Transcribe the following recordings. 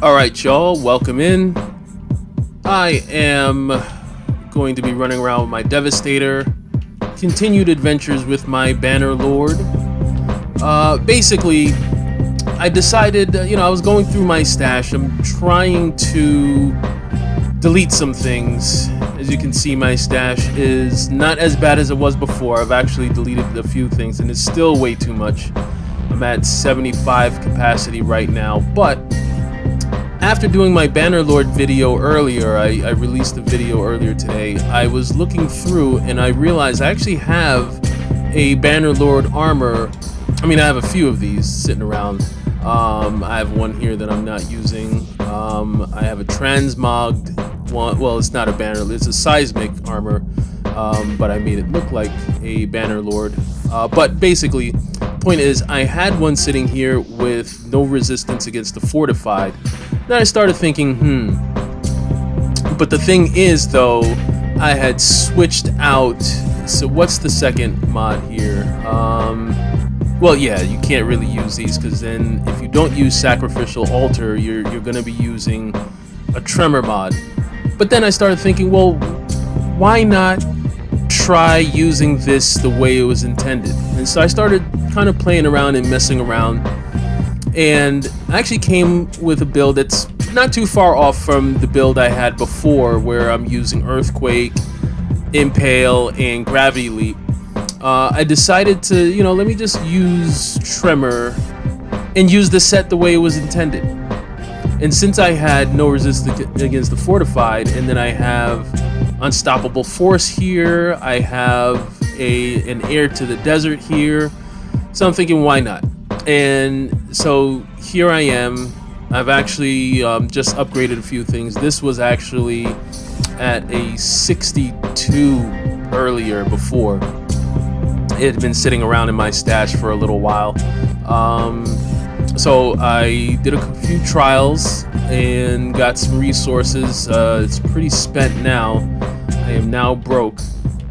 Alright y'all, welcome in. I am going to be running around with my Devastator, continued adventures with my Bannerlord. Basically, I decided, I was going through my stash. I'm trying to delete some things. As you can see, my stash is not as bad as it was before. I've actually deleted a few things and it's still way too much. I'm at 75 capacity right now, but after doing my Bannerlord video earlier, I released a video earlier today, I was looking through and I realized I actually have a Bannerlord armor. I mean, I have a few of these sitting around. I have one here that I'm not using. I have a transmogged one. Well, it's not a Bannerlord, it's a seismic armor, but I made it look like a Bannerlord. But basically, the point is, I had one sitting here with no resistance against the fortified. Then I started thinking, but the thing is though, I had switched out, so what's the second mod here? Well, yeah, you can't really use these because then if you don't use Sacrificial Altar, you're going to be using a Tremor mod. But then I started thinking, well, why not try using this the way it was intended? And so I started kind of playing around and messing around. And I actually came with a build that's not too far off from the build I had before, where I'm using Earthquake, Impale, and Gravity Leap. I decided to, let me just use Tremor and use the set the way it was intended. And since I had no resistance against the fortified, and then I have Unstoppable Force here, I have an Heir to the Desert here, so I'm thinking, why not? And so here I am. I've actually just upgraded a few things. This was actually at a 62 earlier before. It had been sitting around in my stash for a little while. So I did a few trials and got some resources. It's pretty spent now. I am now broke.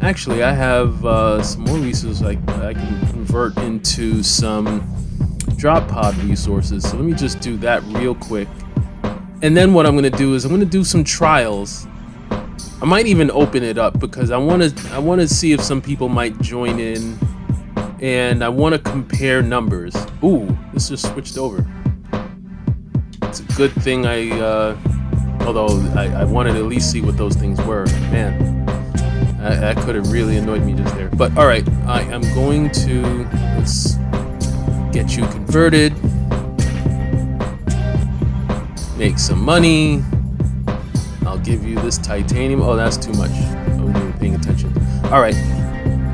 Actually, I have some more resources I can convert into some drop pod resources, so let me just do that real quick. And then what I'm going to do is I'm going to do some trials. I might even open it up because I want to see if some people might join in, and I want to compare numbers. Ooh, this just switched over. It's a good thing although I wanted to at least see what those things were. Man, that could have really annoyed me just there. But all right, I am going to, let's get you converted, make some money. I'll give you this titanium. Oh, that's too much. I wasn't even paying attention. All right,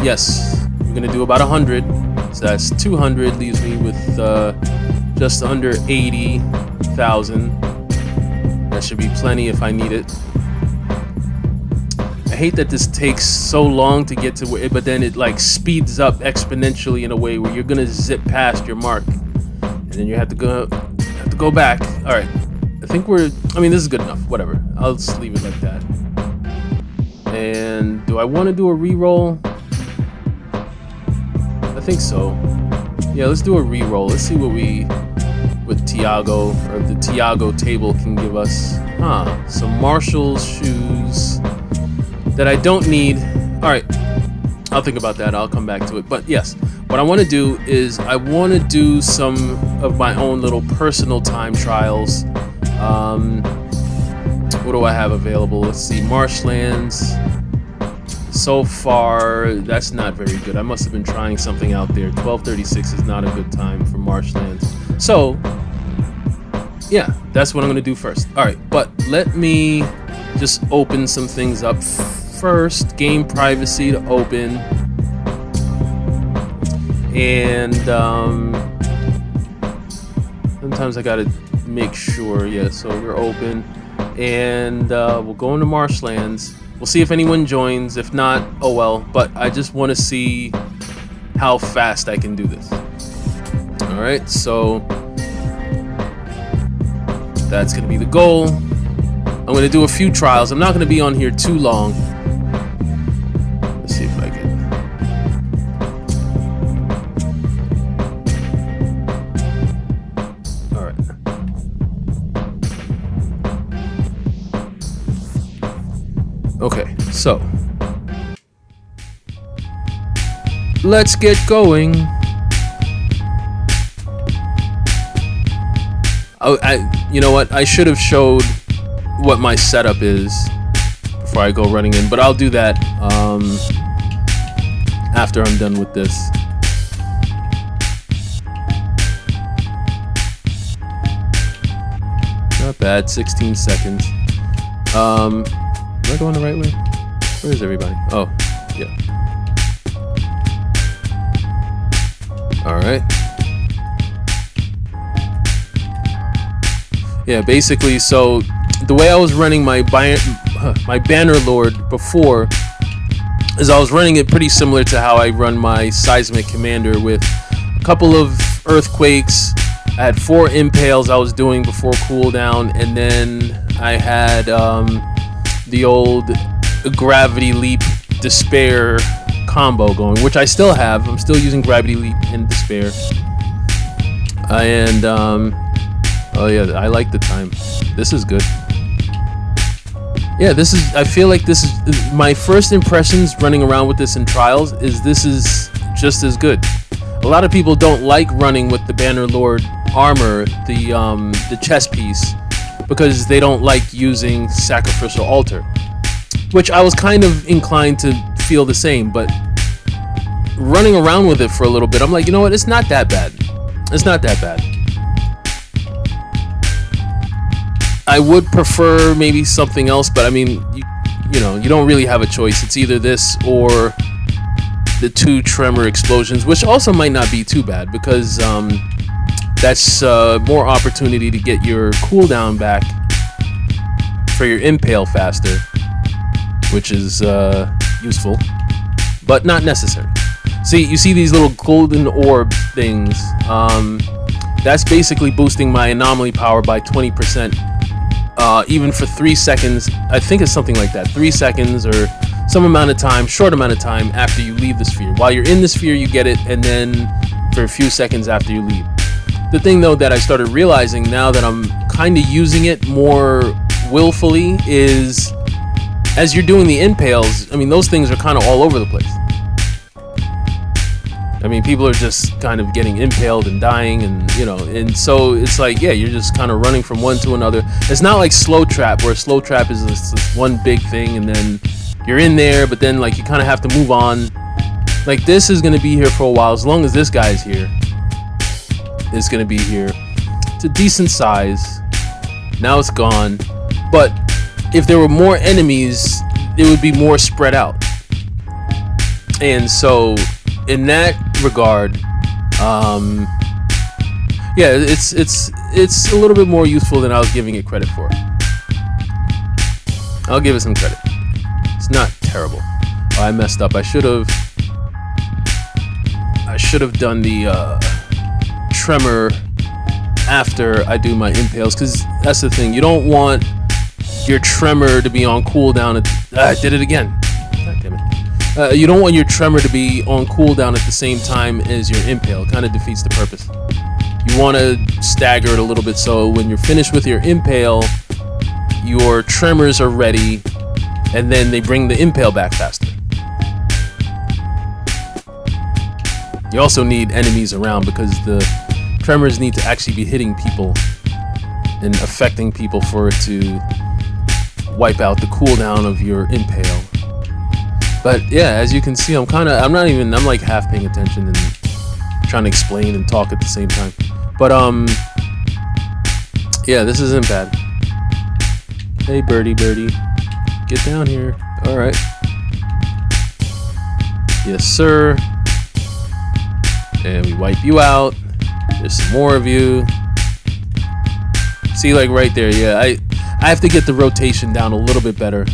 yes, I'm gonna do about 100, so that's 200, leaves me with just under 80,000. That should be plenty if I need it. I hate that this takes so long to get to where, but then it like speeds up exponentially in a way where you're gonna zip past your mark, and then you have to go back. All right, I think I mean, this is good enough. Whatever, I'll just leave it like that. And do I want to do a re-roll? I think so. Yeah, let's do a re-roll. Let's see what with Tiago, or the Tiago table can give us. Some Marshall's shoes that I don't need. All right, I'll think about that. I'll come back to it. But yes, what I want to do is I want to do some of my own little personal time trials. What do I have available? Let's see, Marshlands. So far, that's not very good. I must have been trying something out there. 1236 is not a good time for Marshlands. So, yeah, that's what I'm going to do first. All right, but let me just open some things up first. Game privacy to open. And sometimes I got to make sure. Yeah, so we're open. And we'll go into Marshlands. We'll see if anyone joins. If not, oh well. But I just want to see how fast I can do this. All right, so that's going to be the goal. I'm going to do a few trials. I'm not going to be on here too long. Let's see if I can. All right. So, let's get going. Oh, you know what? I should have showed what my setup is before I go running in, but I'll do that after I'm done with this. Not bad, 16 seconds. Am I going the right way? Where is everybody? Oh, yeah. Alright. Yeah, basically, so the way I was running my Bannerlord before is I was running it pretty similar to how I run my Seismic Commander, with a couple of Earthquakes. I had 4 Impales I was doing before cooldown, and then I had the old Gravity Leap Despair combo going, which I still have. I'm still using Gravity Leap and Despair. And oh yeah, I like the time. This is good. Yeah, this is, I feel like this is my first impressions running around with this in trials, is this is just as good. A lot of people don't like running with the Bannerlord armor, the chest piece, because they don't like using Sacrificial Altar, which I was kind of inclined to feel the same, but running around with it for a little bit, I'm like, you know what, it's not that bad. It's not that bad. I would prefer maybe something else, but I mean, you know, you don't really have a choice. It's either this or the 2 Tremor explosions, which also might not be too bad, because that's more opportunity to get your cooldown back for your Impale faster, which is useful, but not necessary. See, you see these little golden orb things? That's basically boosting my anomaly power by 20%. Even for 3 seconds, I think it's something like that, 3 seconds or some amount of time, short amount of time after you leave the sphere. While you're in the sphere, you get it, and then for a few seconds after you leave. The thing though that I started realizing now that I'm kind of using it more willfully is, as you're doing the Impales, I mean, those things are kind of all over the place. I mean, people are just kind of getting impaled and dying, and you know, and so it's like, yeah, you're just kind of running from one to another. It's not like Slow Trap, where Slow Trap is this one big thing, and then you're in there, but then like you kind of have to move on. Like, this is going to be here for a while. As long as this guy's here, it's going to be here. It's a decent size. Now it's gone. But if there were more enemies, it would be more spread out. And so in that regard, yeah, it's a little bit more useful than I was giving it credit for. I'll give it some credit. It's not terrible. Oh, I messed up. I should have done the Tremor after I do my Impales, because that's the thing. You don't want your Tremor to be on cooldown. I did it again. God damn it. You don't want your Tremor to be on cooldown at the same time as your Impale. Kind of defeats the purpose. You want to stagger it a little bit, so when you're finished with your Impale, your Tremors are ready, and then they bring the Impale back faster. You also need enemies around, because the Tremors need to actually be hitting people and affecting people for it to wipe out the cooldown of your Impale. But yeah, as you can see, I'm like half paying attention and trying to explain and talk at the same time. But yeah, this isn't bad. Hey, birdie, get down here. All right. Yes, sir. And we wipe you out. There's some more of you. See, like right there, yeah, I have to get the rotation down a little bit better,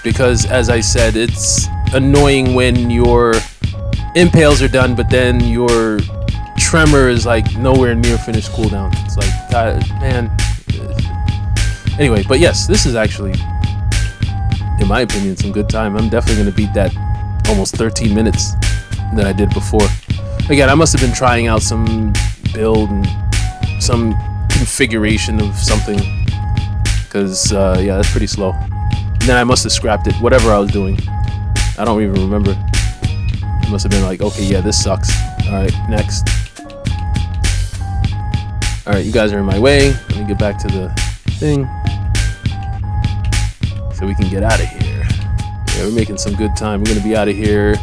because as I said, it's annoying when your Impales are done, but then your Tremor is like nowhere near finished cooldown. It's like, God, man. Anyway, but yes, this is actually, in my opinion, some good time. I'm definitely going to beat that almost 13 minutes that I did before. Again, I must have been trying out some build and some configuration of something, because yeah, that's pretty slow. then I must have scrapped it, whatever I was doing. I don't even remember. It must have been like, okay, yeah, this sucks. Alright, next. Alright, you guys are in my way. Let me get back to the thing. So we can get out of here. Yeah, we're making some good time. We're going to be out of here.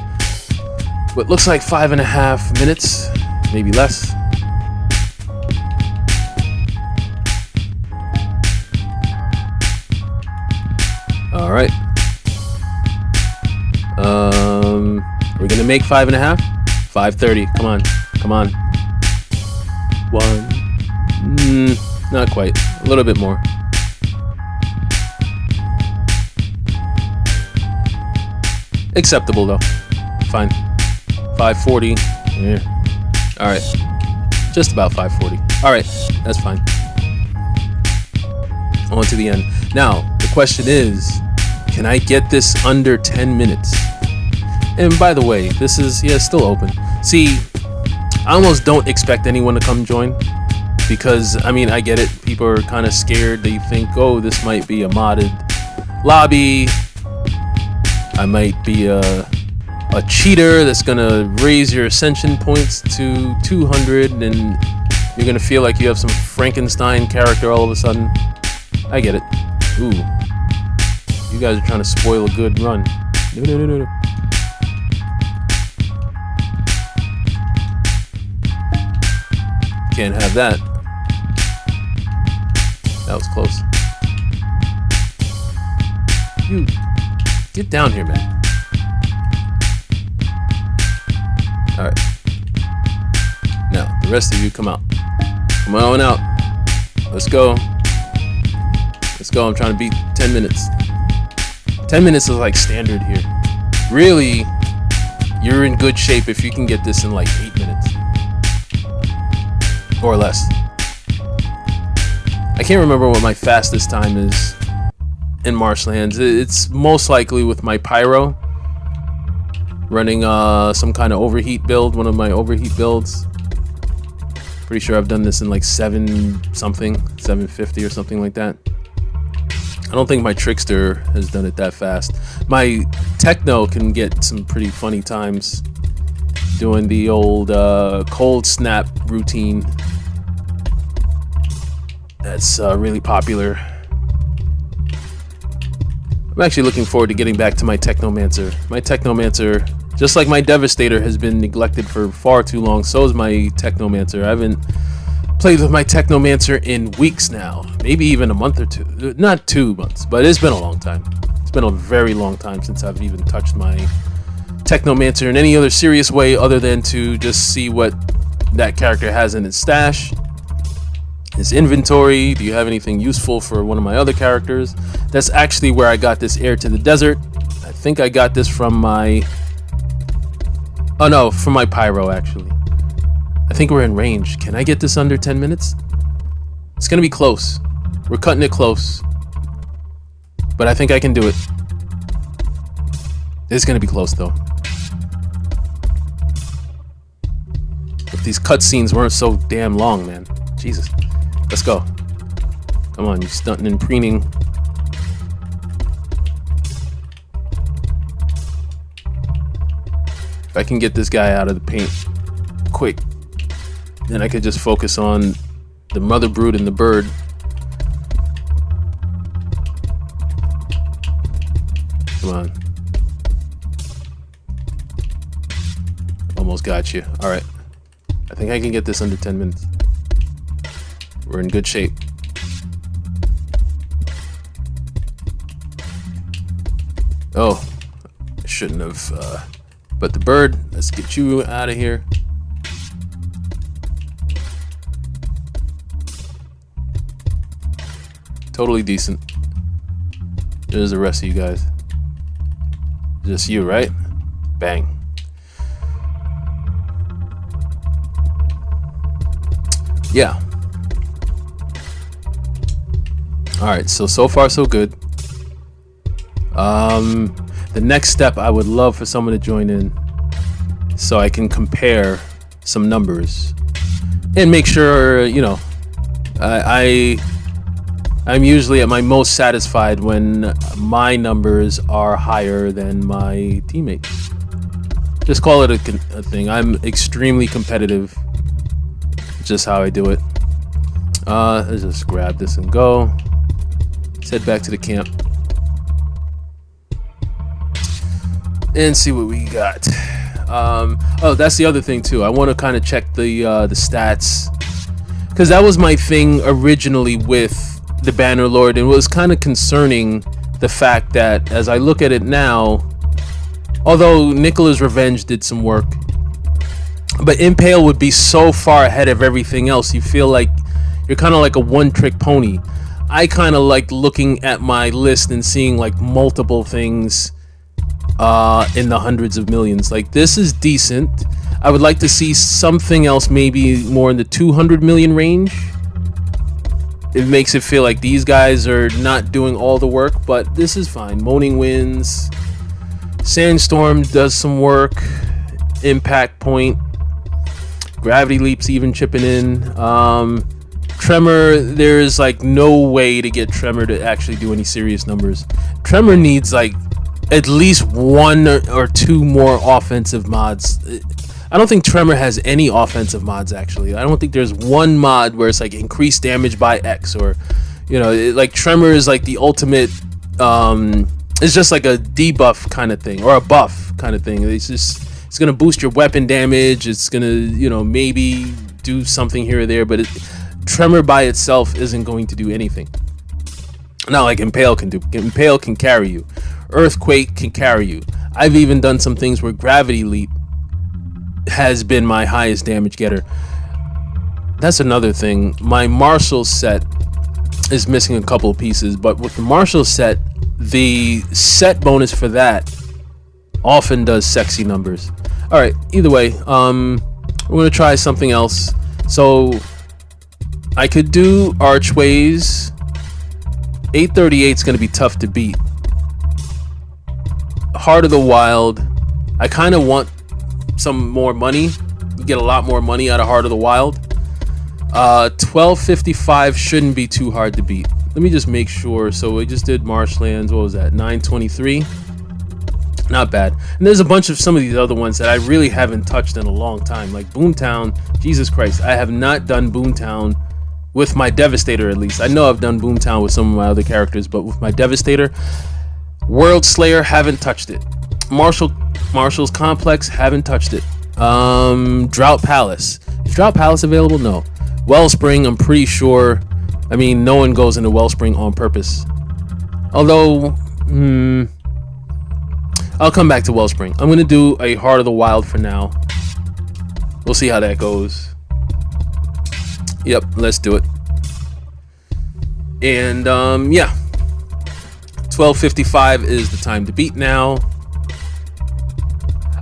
What looks like 5.5 minutes, maybe less. All right. We're gonna make 5.5. 5:30. Come on, come on. 1. Not quite. A little bit more. Acceptable though. Fine. 5:40. Yeah. All right. Just about 5:40. All right. That's fine. On to the end. Now, the question is, can I get this under 10 minutes? And by the way, this is, yeah, still open. See, I almost don't expect anyone to come join because, I mean, I get it. People are kind of scared. They think, oh, this might be a modded lobby. I might be a cheater that's going to raise your ascension points to 200 and you're going to feel like you have some Frankenstein character all of a sudden. I get it. Ooh. You guys are trying to spoil a good run. No. Can't have that. That was close. You get down here, man. Alright. Now, the rest of you come out. Come on out. Let's go. Let's go. I'm trying to beat 10 minutes. 10 minutes is like standard here. Really, you're in good shape if you can get this in like 8 minutes. Or less. I can't remember what my fastest time is in Marshlands. It's most likely with my pyro. Running some kind of overheat build, one of my overheat builds. Pretty sure I've done this in like 750 or something like that. I don't think my Trickster has done it that fast. My Techno can get some pretty funny times doing the old cold snap routine. That's really popular. I'm actually looking forward to getting back to my Technomancer. My Technomancer, just like my Devastator, has been neglected for far too long. So is my Technomancer. I haven't played with my Technomancer in weeks now, maybe even a month or two. Not 2 months, but it's been a long time. It's been a very long time since I've even touched my Technomancer in any other serious way other than to just see what that character has in his stash, his inventory. Do you have anything useful for one of my other characters? That's actually where I got this Heir to the Desert. I think I got this from my... Oh no, from my Pyro actually. I think we're in range. Can I get this under 10 minutes? It's gonna be close. We're cutting it close. But I think I can do it. It's gonna be close though. If these cutscenes weren't so damn long, man. Jesus. Let's go. Come on, you stunting and preening. If I can get this guy out of the paint quick, then I could just focus on the mother brood and the bird. Come on. Almost got you. Alright. I think I can get this under 10 minutes. We're in good shape. Oh, I shouldn't have. But the bird, let's get you out of here. Totally decent. There's the rest of you guys. Just you, right? Bang. Yeah. Alright, so far so good. The next step, I would love for someone to join in so I can compare some numbers and make sure, you know, I I'm usually at my most satisfied when my numbers are higher than my teammates. Just call it a thing. I'm extremely competitive. It's just how I do it. Let's just grab this and go. Let's head back to the camp. And see what we got. Oh, that's the other thing too. I want to kind of check the stats, because that was my thing originally with the Bannerlord, and it was kind of concerning the fact that as I look at it now, although Nicola's Revenge did some work, but Impale would be so far ahead of everything else. You feel like you're kind of like a one-trick pony. I kind of like looking at my list and seeing like multiple things in the hundreds of millions. Like, this is decent. I would like to see something else, maybe more in the 200 million range. It makes it feel like these guys are not doing all the work, but this is fine. Moaning Winds, Sandstorm does some work, Impact Point, Gravity Leap's even chipping in. Tremor, there's like no way to get Tremor to actually do any serious numbers. Tremor needs like at least one or two more offensive mods. I don't think Tremor has any offensive mods, actually. I don't think there's one mod where it's like increased damage by X, or, you know, like Tremor is like the ultimate, it's just like a debuff kind of thing, or a buff kind of thing. It's gonna boost your weapon damage. It's gonna, you know, maybe do something here or there, but Tremor by itself isn't going to do anything. Not like Impale can do. Impale can carry you. Earthquake can carry you. I've even done some things where Gravity Leap has been my highest damage getter. That's another thing. My Marshall set is missing a couple of pieces, but with the Marshall set, the set bonus for that often does sexy numbers. All right, either way, we're gonna try something else. So I could do Archways. 838 is gonna be tough to beat. Heart of the Wild, I kind of want some more money. You get a lot more money out of Heart of the Wild. 1255 shouldn't be too hard to beat. Let me just make sure. So we just did Marshlands. What was that? 923. Not bad. And there's a bunch of some of these other ones that I really haven't touched in a long time, like Boomtown. Jesus Christ, I have not done Boomtown with my Devastator, at least. I know I've done Boomtown with some of my other characters, but with my Devastator, Worldslayer, haven't touched it. Marshall's Complex, haven't touched it. Drought Palace. Is Drought Palace available? No. Wellspring, I'm pretty sure. I mean, no one goes into Wellspring on purpose. Although, I'll come back to Wellspring. I'm gonna do a Heart of the Wild for now. We'll see how that goes. Yep, let's do it. And yeah, 1255 is the time to beat now.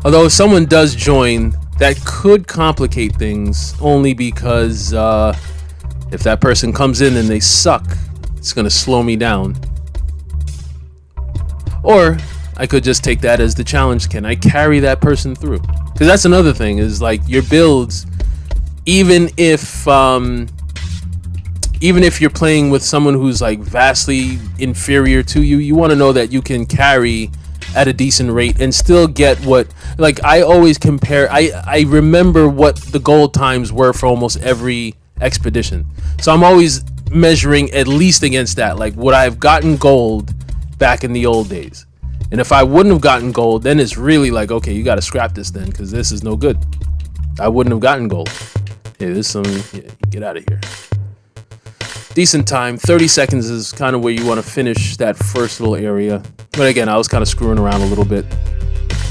Although if someone does join, that could complicate things, only because if that person comes in and they suck, it's gonna slow me down. Or I could just take that as the challenge. Can I carry that person through? Because that's another thing, is like your builds, even if you're playing with someone who's like vastly inferior to you, you want to know that you can carry at a decent rate and still get what, like, I always compare, I remember what the gold times were for almost every expedition. So I'm always measuring at least against that. Like, would I have gotten gold back in the old days? And if I wouldn't have gotten gold, then it's really like, okay, you got to scrap this then, because this is no good. I wouldn't have gotten gold. Hey, there's some, yeah, get out of here. Decent time. 30 seconds is kind of where you want to finish that first little area. But again, I was kind of screwing around a little bit.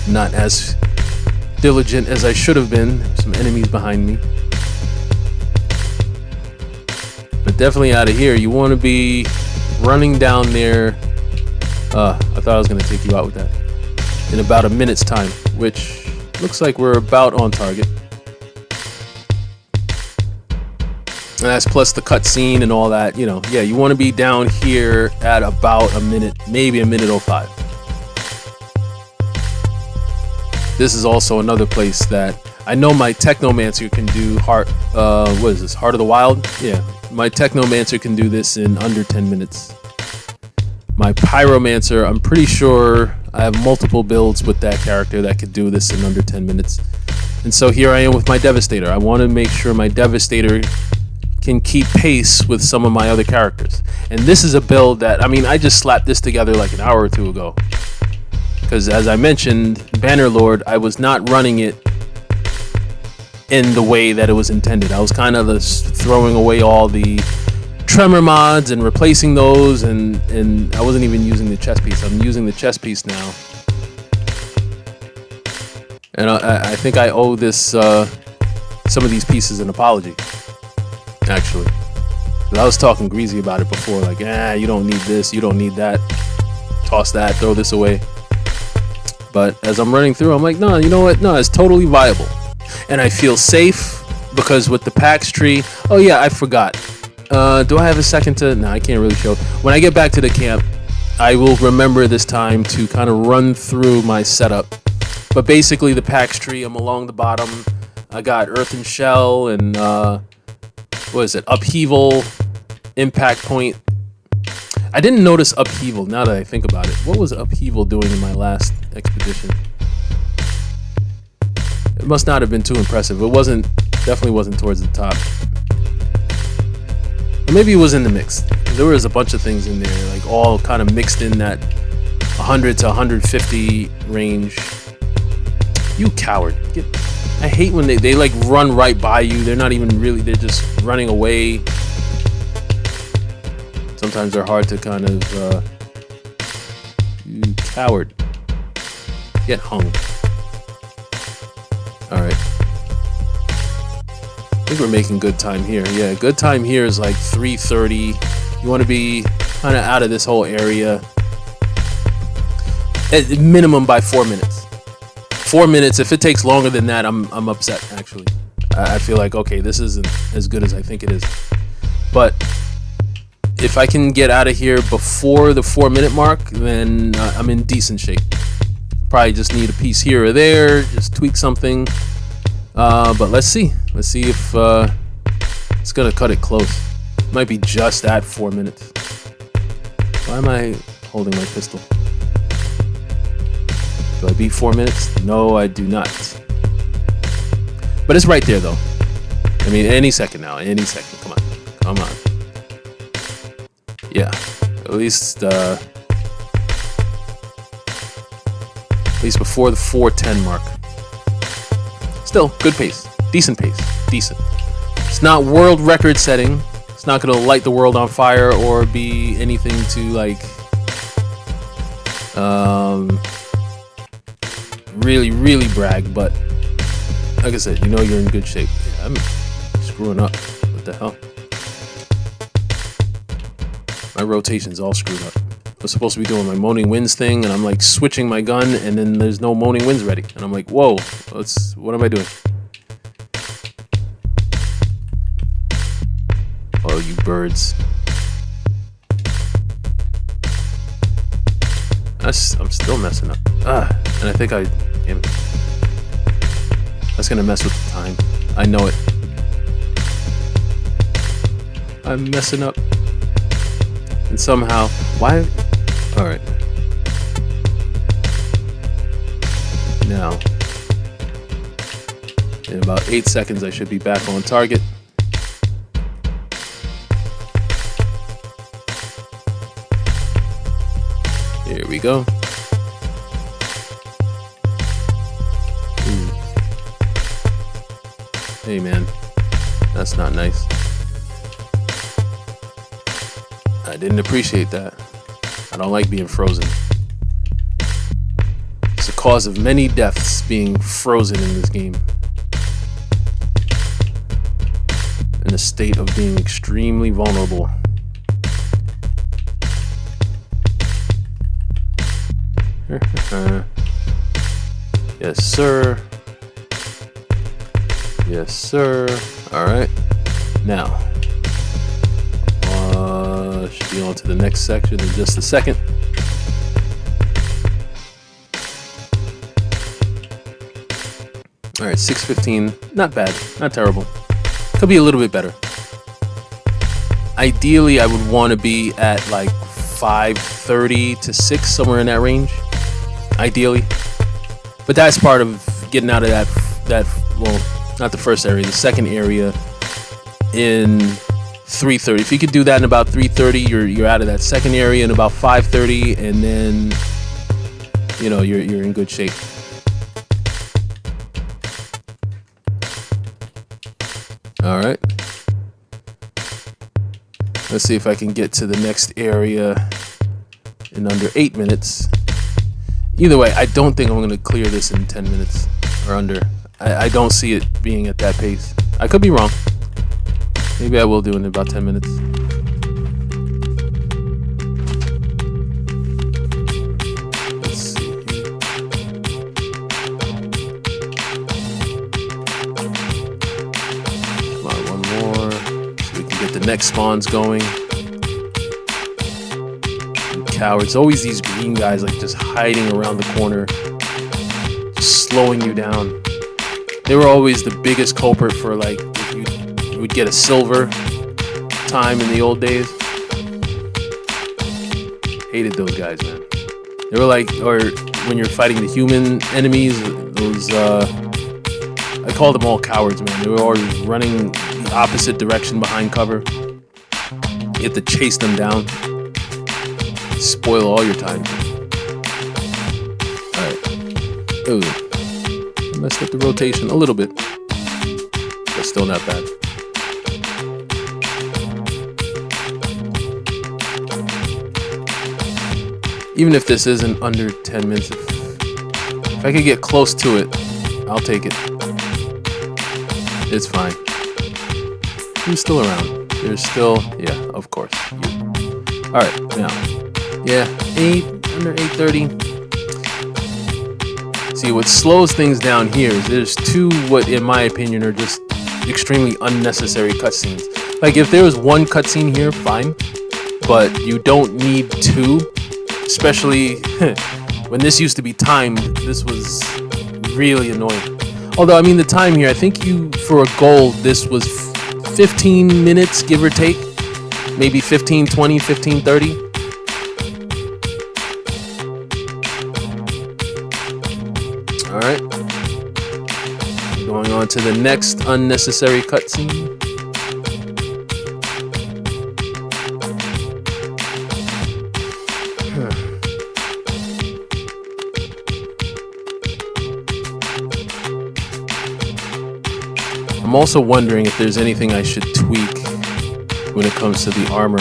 Not as diligent as I should have been. Some enemies behind me. But definitely out of here. You want to be running down there. I thought I was going to take you out with that. In about a minute's time. Which looks like we're about on target. And that's plus the cutscene and all that, you know. Yeah, you want to be down here at about a minute, maybe a minute 05. this is also another place that I know my Technomancer can do Heart of the Wild? Yeah, my Technomancer can do this in under 10 minutes. My Pyromancer, I'm pretty sure I have multiple builds with that character that could do this in under 10 minutes. And so here I am with my Devastator. I want to make sure my Devastator can keep pace with some of my other characters. And this is a build that, I mean, I just slapped this together like an hour or two ago. Because as I mentioned, Bannerlord, I was not running it in the way that it was intended. I was kind of throwing away all the Tremor mods and replacing those, and I wasn't even using the chess piece. I'm using the chess piece now. And I think I owe this some of these pieces an apology, actually. I was talking greasy about it before, like, you don't need this, you don't need that, toss that, throw this away. But as I'm running through, I'm like, no, you know what? No, it's totally viable. And I feel safe because with the PAX tree, oh yeah, I forgot. Do I have a second to? No, I can't really show. When I get back to the camp, I will remember this time to kind of run through my setup. But basically, the PAX tree, I'm along the bottom. I got Earth and Shell and what is it? Upheaval, Impact Point. I didn't notice Upheaval now that I think about it. What was Upheaval doing in my last expedition? It must not have been too impressive. It wasn't, definitely wasn't towards the top. Or maybe it was in the mix. There was a bunch of things in there, like all kind of mixed in that 100 to 150 range. You coward. I hate when they like run right by you. They're not even really, they're just running away. Sometimes they're hard to kind of, you coward. Get hung. Alright. I think we're making good time here. Yeah, good time here is like 3:30. You want to be kind of out of this whole area at minimum by 4 minutes. 4 minutes. If it takes longer than that, I'm upset, actually. I feel like, okay, this isn't as good as I think it is. But if I can get out of here before the 4 minute mark, then I'm in decent shape. Probably just need a piece here or there, just tweak something. But let's see. Let's see if it's gonna cut it close. Might be just at 4 minutes. Why am I holding my pistol? Do I beat 4 minutes? No, I do not. But it's right there, though. I mean, any second now. Any second. Come on. Come on. Yeah. At least before the 4:10 mark. Still, good pace. Decent pace. Decent. It's not world record setting. It's not going to light the world on fire or be anything to, like, really, really brag. But, like I said, you know you're in good shape. Yeah, I'm screwing up. What the hell? My rotation's all screwed up. I was supposed to be doing my Moaning Winds thing, and I'm like switching my gun, and then there's no Moaning Winds ready. And I'm like, whoa, what am I doing? Oh, you birds. I'm still messing up. And I think damn it. That's gonna mess with the time. I know it. I'm messing up. And somehow, why? Alright. Now, in about 8 seconds, I should be back on target. Here we go. Ooh. Hey man, that's not nice. I didn't appreciate that. I don't like being frozen. It's the cause of many deaths, being frozen in this game. In a state of being extremely vulnerable. Yes, sir. Yes, sir. Alright. Now. Should be on to the next section in just a second. All right, 615. Not bad. Not terrible. Could be a little bit better. Ideally, I would want to be at like 530 to 6, somewhere in that range. Ideally. But that's part of getting out of that well, not the first area, the second area in 330. If you could do that in about 330, you're out of that second area in about 530, and then you know you're in good shape. All right. Let's see if I can get to the next area in under 8 minutes. Either way, I don't think I'm going to clear this in 10 minutes or under. I don't see it being at that pace. I could be wrong. Maybe I will do it in about 10 minutes. Let's see here. Come on, one more. So we can get the next spawns going. Cowards. Always these green guys like just hiding around the corner, just slowing you down. They were always the biggest culprit for like if you would get a silver time in the old days. Hated those guys, man. They were like, or when you're fighting the human enemies, those I call them all cowards, man. They were always running the opposite direction behind cover. You have to chase them down. Spoil all your time. Alright. Ooh. Messed up the rotation a little bit. But still not bad. Even if this isn't under 10 minutes, if I could get close to it, I'll take it. It's fine. Who's still around? There's still, yeah, of course. You. Alright, now. Yeah, under 830. See, what slows things down here is there's two, what in my opinion are just extremely unnecessary cutscenes. Like if there was one cutscene here, fine, but you don't need two, especially when this used to be timed. This was really annoying. Although, I mean, the time here, I think for a gold, this was 15 minutes, give or take. Maybe 15, 20, 15, 30. Alright. Going on to the next unnecessary cutscene. I'm also wondering if there's anything I should tweak when it comes to the armor.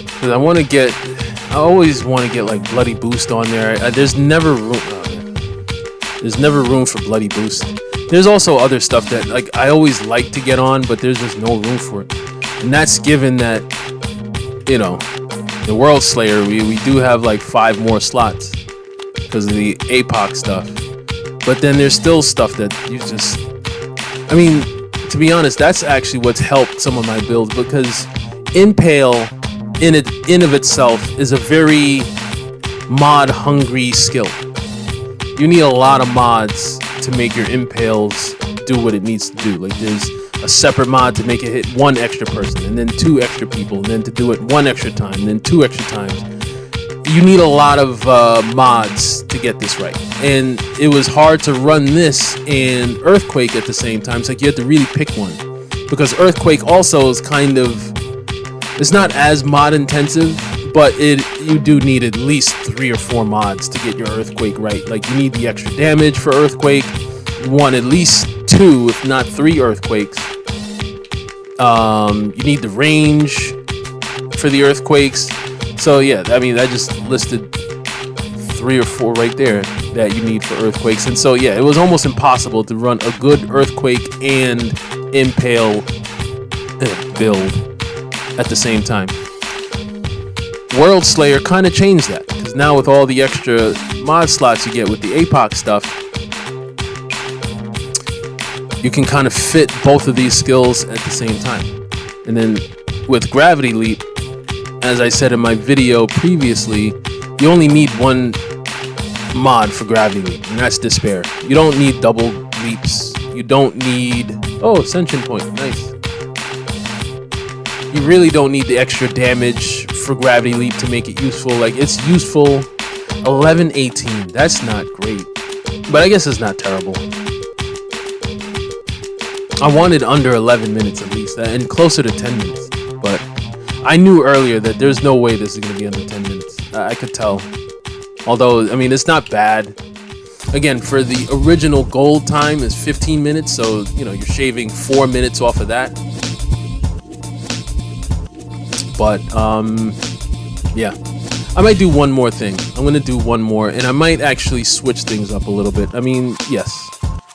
Because I always want to get like bloody boost on there. There's never room. There's never room for bloody boost. There's also other stuff that like I always like to get on, but there's just no room for it. And that's given that, you know, the Worldslayer, we do have like 5 more slots because of the APOC stuff. But then there's still stuff that you just, I mean, to be honest, that's actually what's helped some of my builds, because Impale in of itself is a very mod hungry skill. You need a lot of mods to make your Impales do what it needs to do. Like there's a separate mod to make it hit 1 extra person, and then 2 extra people, and then to do it 1 extra time, and then 2 extra times. You need a lot of mods to get this right. And it was hard to run this and Earthquake at the same time. It's like you had to really pick one. Because Earthquake also is kind of, it's not as mod intensive, but you do need at least 3 or 4 mods to get your Earthquake right. Like you need the extra damage for Earthquake. You want at least 2, if not 3 Earthquakes. You need the range for the Earthquakes. So yeah, I mean, I just listed 3 or 4 right there that you need for Earthquakes. And so yeah, it was almost impossible to run a good Earthquake and Impale build at the same time. Worldslayer kind of changed that, because now with all the extra mod slots you get with the APOC stuff, you can kind of fit both of these skills at the same time. And then with Gravity Leap, as I said in my video previously, you only need one mod for gravity leap, and that's despair. You don't need double leaps. You don't need... Oh, ascension point. Nice. You really don't need the extra damage for gravity leap to make it useful. Like, it's useful. 11:18. That's not great. But I guess it's not terrible. I wanted under 11 minutes at least, and closer to 10 minutes. But I knew earlier that there's no way this is going to be under 10 minutes. I could tell. Although, I mean, it's not bad. Again, for the original gold time is 15 minutes, so, you know, you're shaving 4 minutes off of that. But, yeah. I might do one more thing. I'm going to do one more, and I might actually switch things up a little bit. I mean, yes.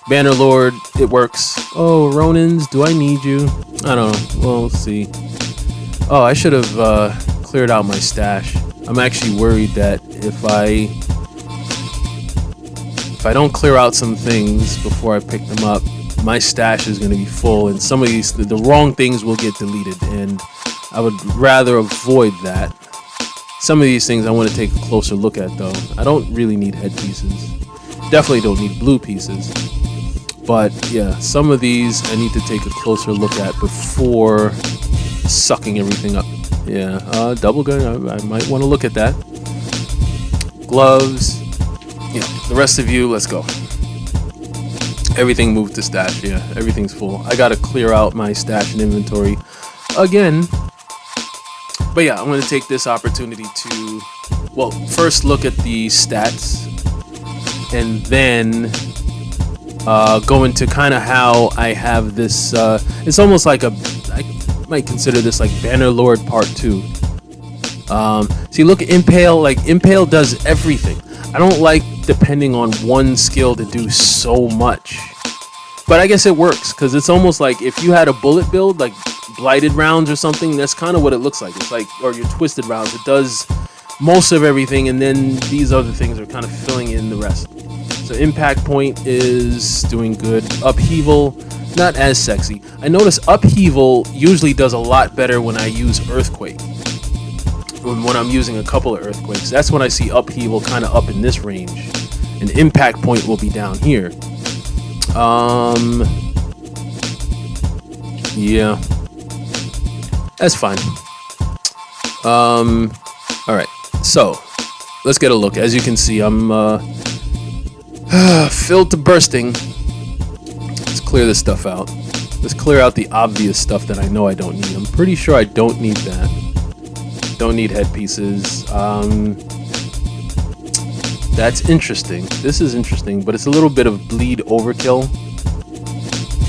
Bannerlord, it works. Oh, Ronins, do I need you? I don't know. Well, we'll see. Oh, I should have cleared out my stash. I'm actually worried that if I don't clear out some things before I pick them up, my stash is going to be full, and some of these, the wrong things will get deleted, and I would rather avoid that. Some of these things I want to take a closer look at, though. I don't really need head pieces. Definitely don't need blue pieces. But yeah, some of these I need to take a closer look at before sucking everything up. Yeah, double gun, I might want to look at that. Gloves. Yeah, the rest of you, let's go. Everything moved to stash, yeah, everything's full. I gotta clear out my stash and inventory again. But yeah, I'm gonna take this opportunity to, well, first look at the stats, and then go into kind of how I have this, it's almost like I might consider this like Bannerlord Part 2. See, look at Impale, like Impale does everything. I don't like depending on one skill to do so much. But I guess it works, because it's almost like if you had a bullet build, like blighted rounds or something, that's kind of what it looks like. It's like, or your twisted rounds, it does most of everything, and then these other things are kind of filling in the rest. So impact point is doing good. Upheaval, not as sexy. I notice upheaval usually does a lot better when I use earthquake. When I'm using a couple of earthquakes, that's when I see upheaval kind of up in this range, and impact point will be down here. Yeah, that's fine. All right, so let's get a look. As you can see, I'm filled to bursting. Let's clear this stuff out. Let's clear out the obvious stuff that I know I don't need. I'm pretty sure I don't need that. Don't need headpieces. That's interesting. This is interesting, but it's a little bit of bleed overkill.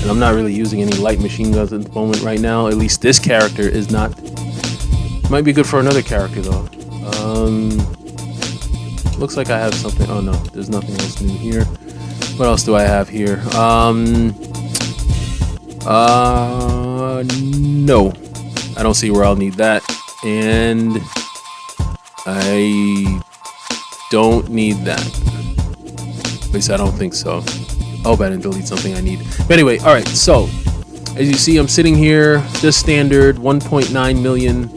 And I'm not really using any light machine guns at the moment right now. At least this character is not. Might be good for another character though. Looks like I have something. Oh no, there's nothing else new here. What else do I have here? No. I don't see where I'll need that. And I don't need that. At least I don't think so. I hope I didn't delete something I need. But anyway, alright, so as you see, I'm sitting here, just standard 1.9 million.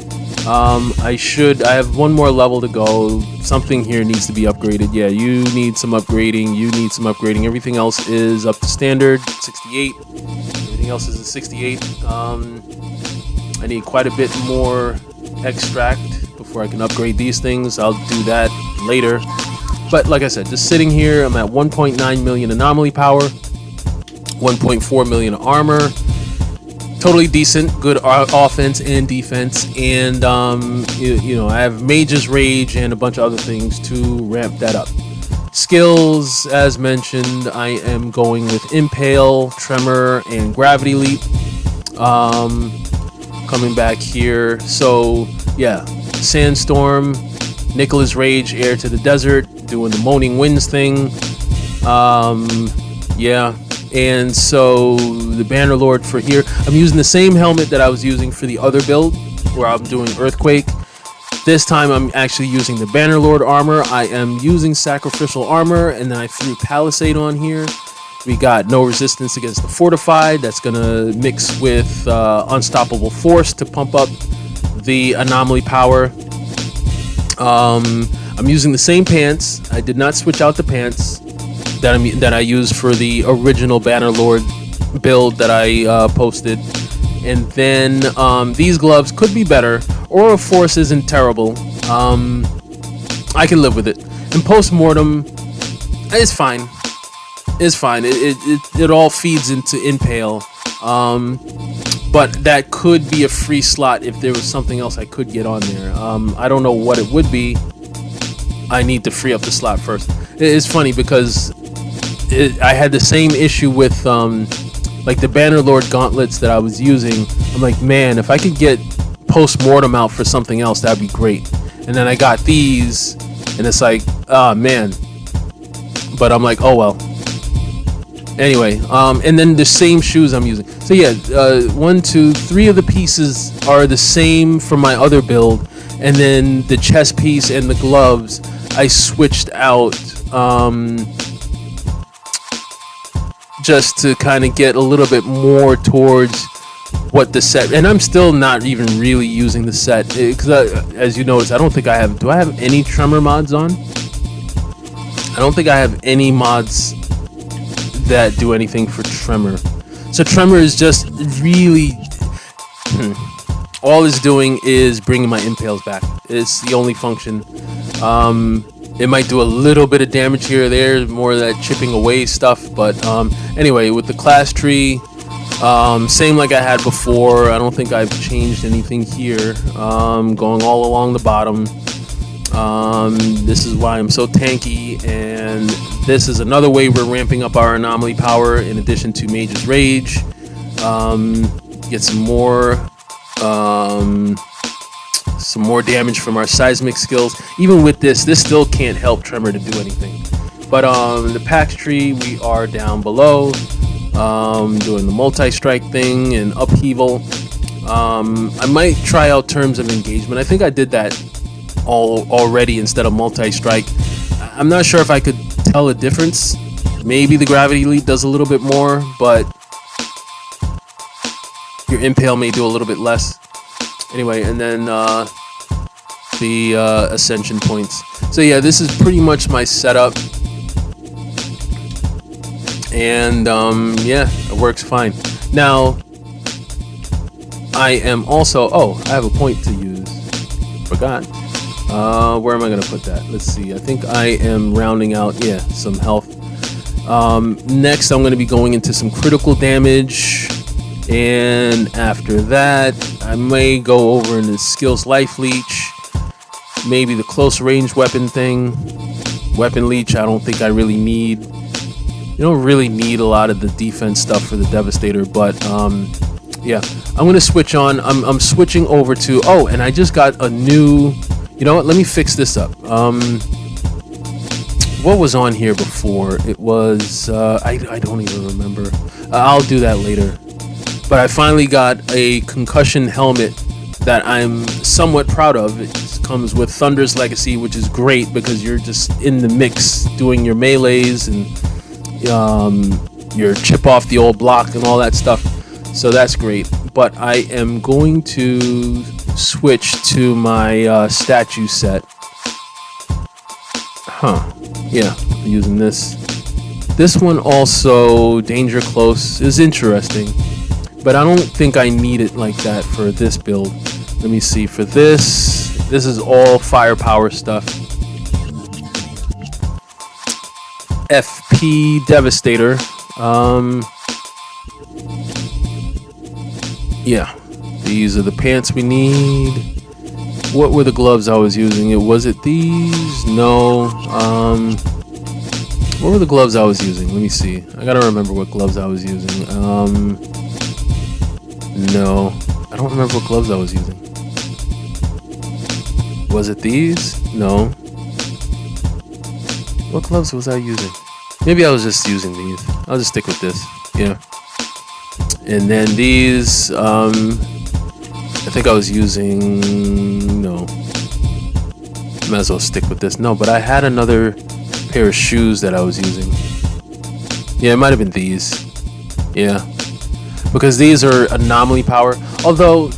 I have one more level to go. Something here needs to be upgraded. Yeah, you need some upgrading. You need some upgrading. Everything else is up to standard, 68. Everything else is a 68. I need quite a bit more extract before I can upgrade these things. I'll do that later. But like I said, just sitting here, I'm at 1.9 million anomaly power, 1.4 million armor. Totally decent, good offense and defense, and you know, I have Mage's Rage and a bunch of other things to ramp that up. Skills, as mentioned, I am going with Impale, Tremor, and Gravity Leap. Coming back here, so yeah, Sandstorm, Nicola's Rage, Air to the Desert, doing the Moaning Winds thing. Yeah. And so the Bannerlord for here, I'm using the same helmet that I was using for the other build where I'm doing Earthquake. This time I'm actually using the Bannerlord armor. I am using Sacrificial armor, and then I threw Palisade on here. We got no resistance against the Fortified. That's gonna mix with Unstoppable Force to pump up the anomaly power. I'm I'm using the same pants. I did not switch out the pants that I used for the original Bannerlord build that I posted. And then these gloves could be better. Aura Force isn't terrible. I can live with it. And post-mortem is fine. It's fine. It all feeds into Impale. But that could be a free slot if there was something else I could get on there. I don't know what it would be. I need to free up the slot first. It's funny because I had the same issue with like the Bannerlord gauntlets that I was using. I'm like, man, if I could get post-mortem out for something else, that'd be great. And then I got these, and it's like, ah, man. But I'm like, oh well. Anyway, and then the same shoes I'm using. So yeah, 1, 2, 3 of the pieces are the same from my other build, and then the chest piece and the gloves I switched out just to kind of get a little bit more towards what the set. And I'm still not even really using the set because, as you notice, I don't think I have. Do I have any Tremor mods on? I don't think I have any mods that do anything for Tremor. So Tremor is just really all it's doing is bringing my Impales back. It's the only function. It might do a little bit of damage here or there, more of that chipping away stuff. But anyway, with the class tree, same like I had before. I don't think I've changed anything here. Going all along the bottom. This is why I'm so tanky, and this is another way we're ramping up our anomaly power in addition to Mage's Rage. Get some more damage from our seismic skills. Even with this still can't help Tremor to do anything. But the PAX tree, we are down below, doing the multi-strike thing and upheaval. I might try out terms of engagement. I think I did that already instead of multi-strike. I'm not sure if I could tell a difference. Maybe the gravity leap does a little bit more, but your Impale may do a little bit less. Anyway, and then the ascension points. So yeah, this is pretty much my setup, and yeah, it works fine. Now I am also, I have a point to use. Forgot. Where am I gonna put that? Let's see. I think I am rounding out, some health. Next, I'm gonna be going into some critical damage, and after that, I may go over into skills life leech, maybe the close range weapon thing. Weapon leech, I don't think I really need. You don't really need a lot of the defense stuff for the Devastator, but yeah, I'm gonna switch on. I'm switching over to. Oh, and I just got a new. You know what? Let me fix this up. What was on here before? It was I don't even remember. I'll do that later. But I finally got a concussion helmet that I'm somewhat proud of. It comes with Thunder's Legacy, which is great because you're just in the mix doing your melees and your chip off the old block and all that stuff. So that's great. But I am going to switch to my statue set. Yeah, I'm using this. This one also, Danger Close, is interesting. But I don't think I need it like that for this build. Let me see. For this is all firepower stuff. FP Devastator. Yeah, these are the pants we need. What were the gloves I was using? Was it these? No. What were the gloves I was using? Let me see. I gotta remember what gloves I was using. No, I don't remember what gloves I was using. Was it these? No. What gloves was I using? Maybe I was just using these. I'll just stick with this. Yeah. And then these, I think I was using, no. Might as well stick with this. No, but I had another pair of shoes that I was using. Yeah, it might have been these. Yeah. Because these are anomaly power. Although,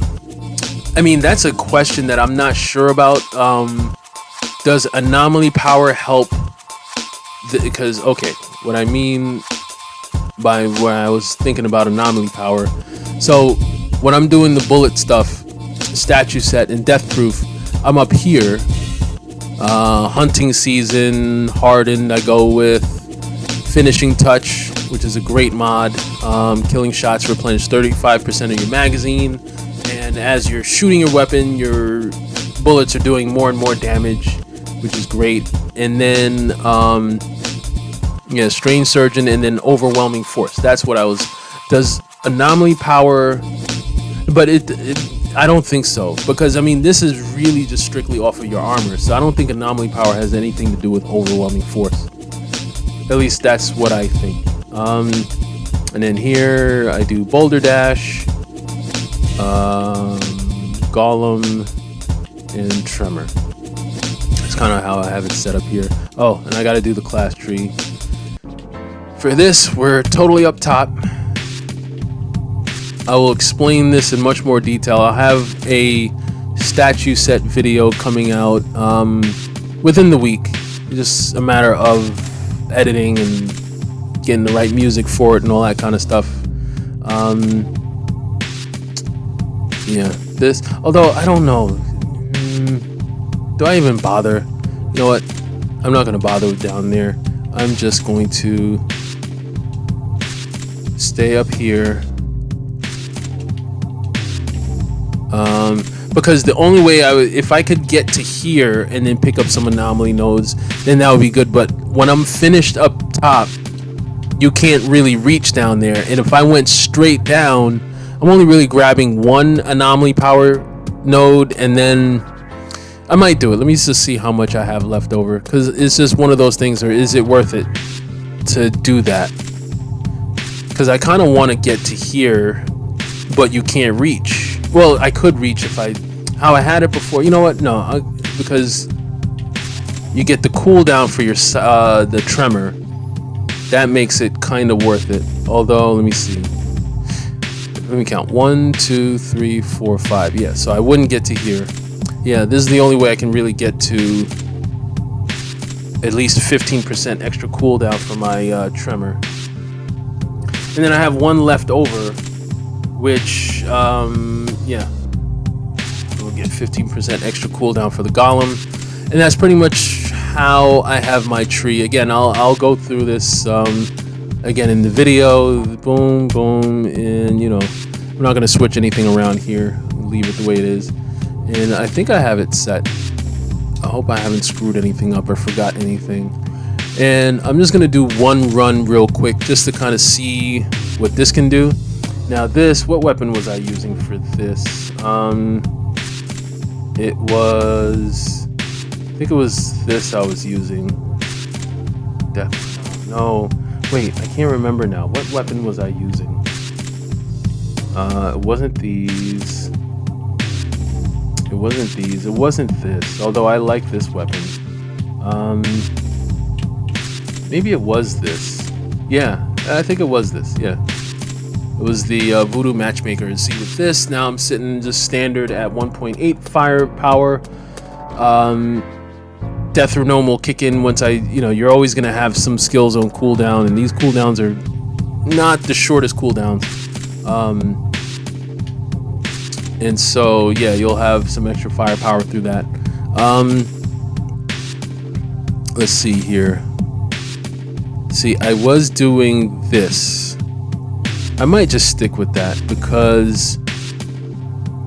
I mean, that's a question that I'm not sure about. Does anomaly power help? Because, okay, what I mean by where I was thinking about anomaly power. So when I'm doing the bullet stuff, statue set, and death proof, I'm up here. Hunting season, hardened, I go with finishing touch, which is a great mod. Killing shots replenish 35% of your magazine, and as you're shooting your weapon, your bullets are doing more and more damage, which is great. And then yeah, strange surgeon, and then overwhelming force. That's what I was. Does anomaly power? But I don't think so, because I mean this is really just strictly off of your armor, so I don't think anomaly power has anything to do with overwhelming force. At least that's what I think. And then here I do boulder dash, golem, and tremor. That's kind of how I have it set up here. Oh, and I got to do the class tree. For this, we're totally up top. I will explain this in much more detail. I'll have a statue set video coming out within the week. It's just a matter of editing and getting the right music for it and all that kind of stuff. Yeah, this, although I don't know, do I even bother? You know what, I'm not going to bother down there. I'm just going to stay up here. Because the only way if I could get to here and then pick up some anomaly nodes, then that would be good. But when I'm finished up top, you can't really reach down there. And if I went straight down, I'm only really grabbing one anomaly power node, and then I might do it. Let me just see how much I have left over, because it's just one of those things, or is it worth it to do that? Because I kind of want to get to here, but you can't reach. Well, I could reach if how I had it before. You know what? No, because you get the cooldown for your the tremor. That makes it kind of worth it. Although, let me see. Let me count. 1, 2, 3, 4, 5. Yeah, so I wouldn't get to here. Yeah, this is the only way I can really get to at least 15% extra cooldown for my tremor. And then I have one left over, which, yeah, we'll get 15% extra cooldown for the golem, and that's pretty much how I have my tree. Again, I'll go through this again in the video. Boom, boom, and you know, I'm not gonna switch anything around here. Leave it the way it is, and I think I have it set. I hope I haven't screwed anything up or forgot anything. And I'm just gonna do one run real quick just to kind of see what this can do. Now this, what weapon was I using for this? It was, I think it was this I was using. No, wait, I can't remember now. What weapon was I using? It wasn't these. It wasn't these. It wasn't this. Although I like this weapon. Maybe it was this. Yeah, I think it was this. Yeah. It was the Voodoo Matchmaker. And see, with this, now I'm sitting just standard at 1.8 firepower. Death or Gnome will kick in once you're always going to have some skill zone cooldown, and these cooldowns are not the shortest cooldowns. And so, yeah, you'll have some extra firepower through that. Let's see here. See, I was doing this. I might just stick with that because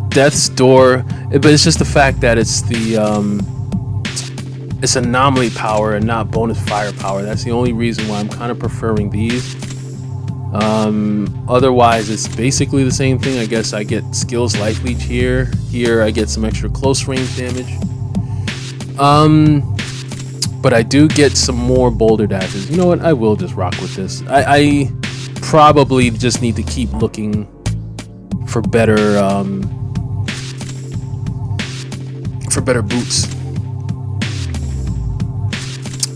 Death's Door, but it's just the fact that it's the it's anomaly power and not bonus firepower. That's the only reason why I'm kind of preferring these. Otherwise, it's basically the same thing. I guess I get skills life leech here. Here, I get some extra close range damage. But I do get some more boulder dashes. You know what? I will just rock with this. I probably just need to keep looking for better boots.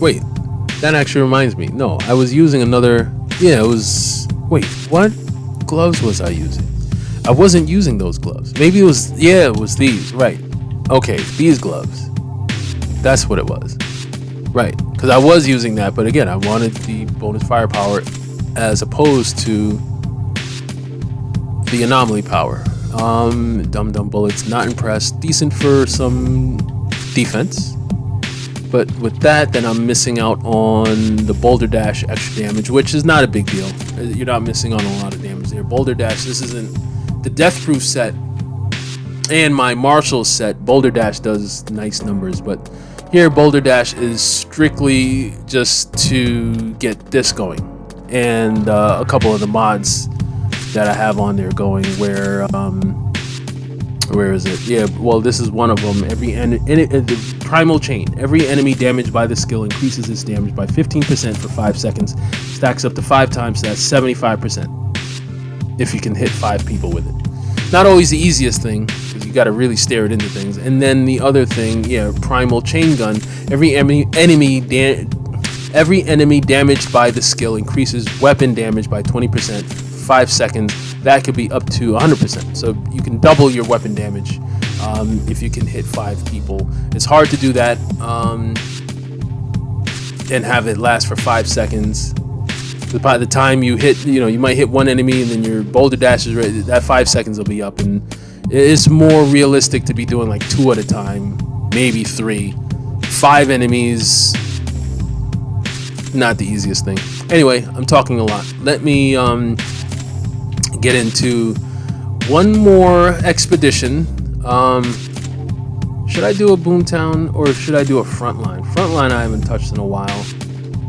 Wait, that actually reminds me. No, I was using another. Yeah, it was. Wait, what gloves was I using? I wasn't using those gloves. Maybe it was. Yeah, it was these. Right. Okay, these gloves. That's what it was. Right, because I was using that, but again, I wanted the bonus firepower as opposed to the anomaly power. Dum Dum Bullets, not impressed. Decent for some defense. But with that, then I'm missing out on the Boulder Dash extra damage, which is not a big deal. You're not missing on a lot of damage there. Boulder Dash, this isn't the Death Proof set and my Marshall set. Boulder Dash does nice numbers, but here Boulder Dash is strictly just to get this going. And a couple of the mods that I have on there going where is it? Yeah, well, this is one of them. The Primal Chain. Every enemy damaged by the skill increases its damage by 15% for 5 seconds. Stacks up to 5 times, so that's 75%. If you can hit 5 people with it. Not always the easiest thing, because you got to really stare it into things. And then the other thing, yeah, Primal Chain Gun. Every enemy damaged by the skill increases weapon damage by 20%. 5 seconds. That could be up to 100%. So you can double your weapon damage if you can hit 5 people. It's hard to do that and have it last for 5 seconds. By the time you hit, you might hit one enemy and then your Boulder Dash is ready. That 5 seconds will be up, and it's more realistic to be doing like 2 at a time, maybe 3. 5 enemies, not the easiest thing. Anyway, I'm talking a lot. Let me get into one more expedition. Should I do a Boomtown or should I do a Frontline? Frontline I haven't touched in a while.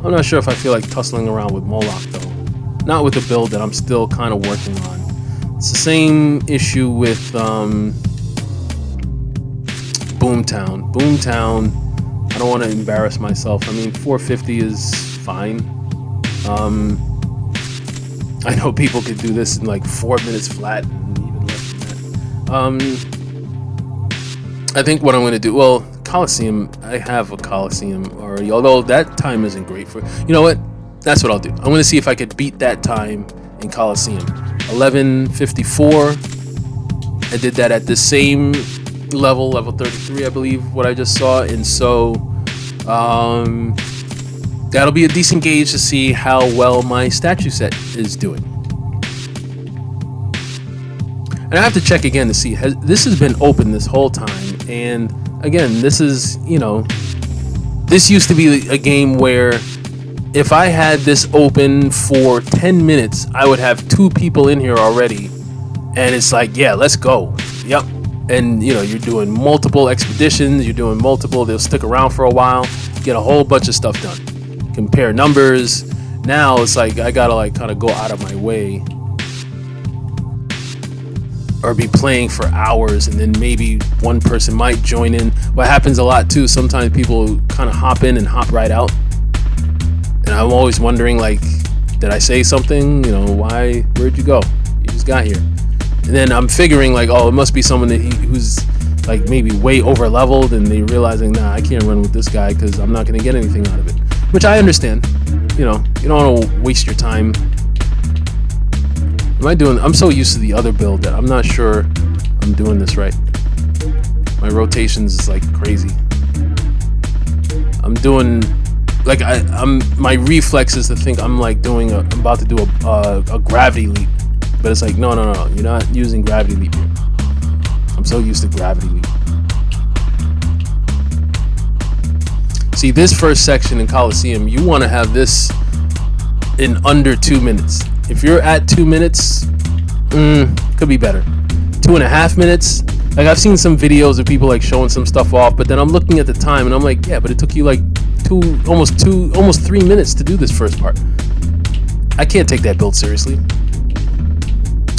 I'm not sure if I feel like tussling around with Moloch though. Not with the build that I'm still kind of working on. It's the same issue with Boomtown. Boomtown, I don't want to embarrass myself. I mean, 450 is fine. I know people could do this in like 4 minutes flat and even less than that. I think what I'm going to do, well, Coliseum, I have a Coliseum already, although that time isn't great for, you know what, that's what I'll do. I'm going to see if I could beat that time in Coliseum. 11:54, I did that at the same level 33, I believe, what I just saw, and so that'll be a decent gauge to see how well my statue set is doing. And I have to check again to see, this has been open this whole time, and again, this is, this used to be a game where if I had this open for 10 minutes, I would have 2 people in here already, and it's like, yeah, let's go. Yep. And you're doing multiple expeditions, they'll stick around for a while, get a whole bunch of stuff done. Compare numbers. Now it's like I gotta like kind of go out of my way or be playing for hours, and then maybe one person might join in. What happens a lot too, sometimes people kind of hop in and hop right out, and I'm always wondering, like, did I say something? Where'd you go? You just got here. And then I'm figuring like, oh, it must be someone who's like maybe way over leveled, and they're realizing, nah, I can't run with this guy because I'm not going to get anything out of it. Which I understand. You don't want to waste your time. I'm so used to the other build that I'm not sure I'm doing this right. My rotations is like crazy. I'm doing like my reflex is to think I'm about to do a gravity leap, but it's like no, you're not using gravity leap. I'm so used to gravity leap. See, this first section in Coliseum, you want to have this in under 2 minutes. If you're at 2 minutes, could be better. 2.5 minutes. Like, I've seen some videos of people like showing some stuff off, but then I'm looking at the time and I'm like, yeah, but it took you like almost 3 minutes to do this first part. I can't take that build seriously.